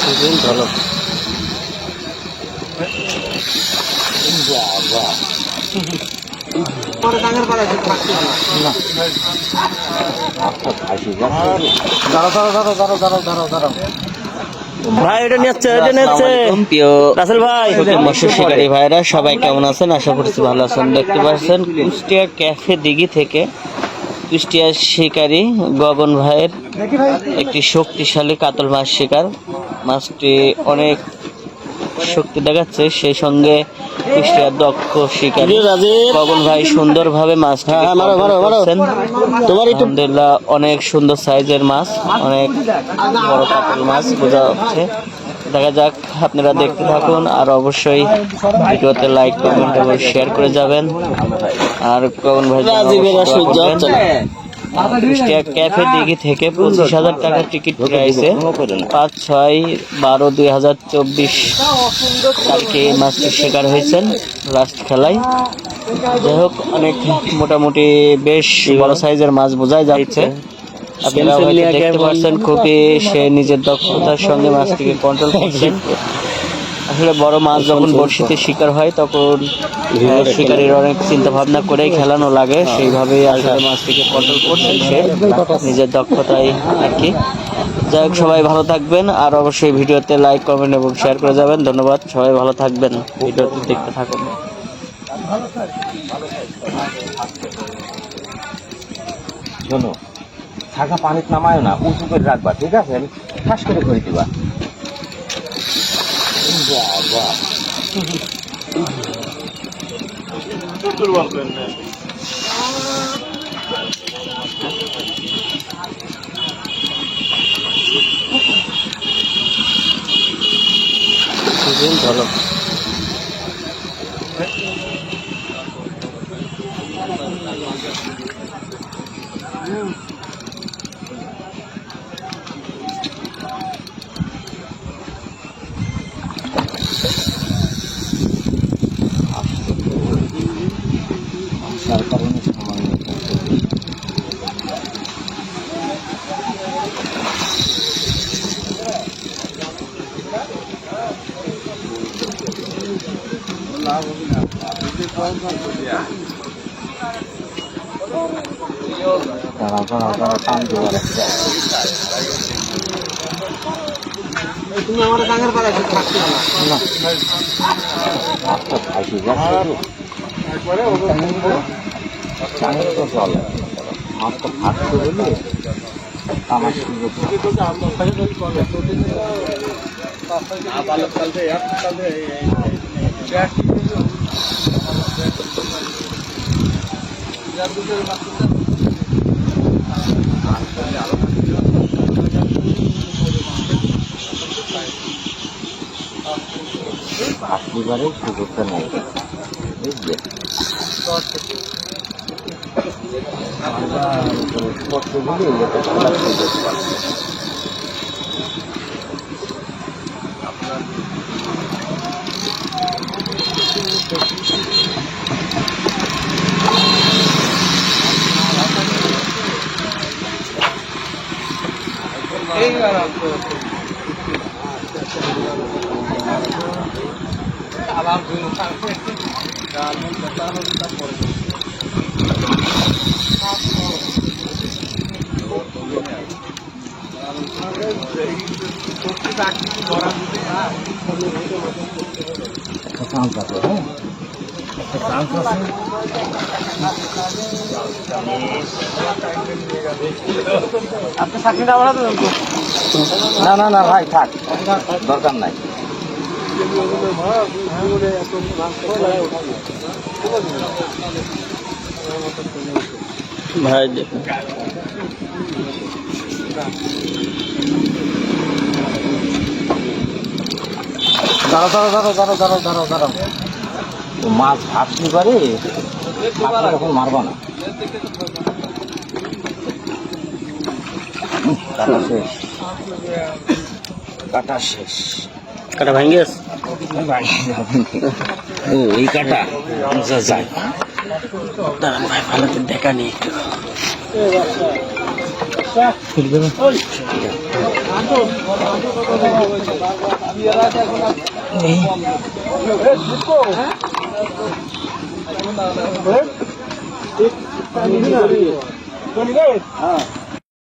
ভালো ভাই, এটা নিচ্ছে রাসেল ভাই। মৎস্য শিকারী ভাইরা সবাই কেমন আছেন? আশা করছি ভালো আছেন। দেখতে পাচ্ছেন কুষ্টিয়া ক্যাফে দিঘি থেকে কুষ্টিয়ার শিকারী গগন ভাইয়ের একটি শক্তিশালী কাতল মাছ শিকার। মাছটি অনেক শক্তি দেখাচ্ছে, সেই সঙ্গে কুষ্টিয়ার দক্ষ শিকারী গগন ভাই সুন্দরভাবে মাছটি আলহামদুলিল্লাহ অনেক সুন্দর সাইজের মাছ, অনেক বড় কাতল মাছ বোঝা যাচ্ছে। দেখা যাক, আপনারা দেখতে থাকুন আর অবশ্যই ভিডিওতে লাইক কমেন্ট এবং শেয়ার করে যাবেন। আর গগন ভাই কুষ্টিয়া ক্যাফে দিঘি থেকে 25,000 টাকা টিকিট প্রাইসে 5-6-12-2024 তারিখে এই মাছটি শিকার হয়েছেন লাস্ট খেলায়। যাই হোক, অনেক মোটামুটি বেশ বড় সাইজের মাছ বোঝাই যাচ্ছে। আপনারা হয়তো দেখতে পাচ্ছেন খুবই সে নিজের দক্ষতার সঙ্গে মাছটিকে কন্ট্রোল করছেন। আসলে বড় মাছ যখন বড়শিতে শিকার হয় তখন শিকারীর অনেক চিন্তা ভাবনা করেই খেলানো লাগে, সেইভাবেই আসলে মাছটিকে কন্ট্রোল করছেন সে নিজের দক্ষতায় আর কি। যাই হোক, সবাই ভালো থাকবেন আর অবশ্যই ভিডিওতে লাইক কমেন্ট এবং শেয়ার করে যাবেন। ধন্যবাদ, সবাই ভালো থাকবেন, ভিডিওটি দেখতে থাকুন। শোনো, থাকা পানিতে নামায় না, উঁচু করে রাখবা, ঠিক আছে? আমি ঠাস করে করে দিবা। ভালো তুমি আমার ডাঙের পাড়ায় থাকতে না মাছটা ফাটতে হলে আমার আসলিবারের সুযোগটা নেই, বুঝলে? করতে গেলে এটা খেলার সুযোগ পাবে। আপনি চাকরি না বাড়াবেন? না না না ভাই, থাক, দরকার নাই। ভাই দেখুন, দাঁড়াও। মাছ ভাবতে পারে, তখন মারবা না। কাটা শেষ। কাটা ভাঙ্গে গেছে। ও, এই কাটা যায়। দাঁড়ান ভাই, ভালো করে দেখা নেই একটু। হ্যাঁ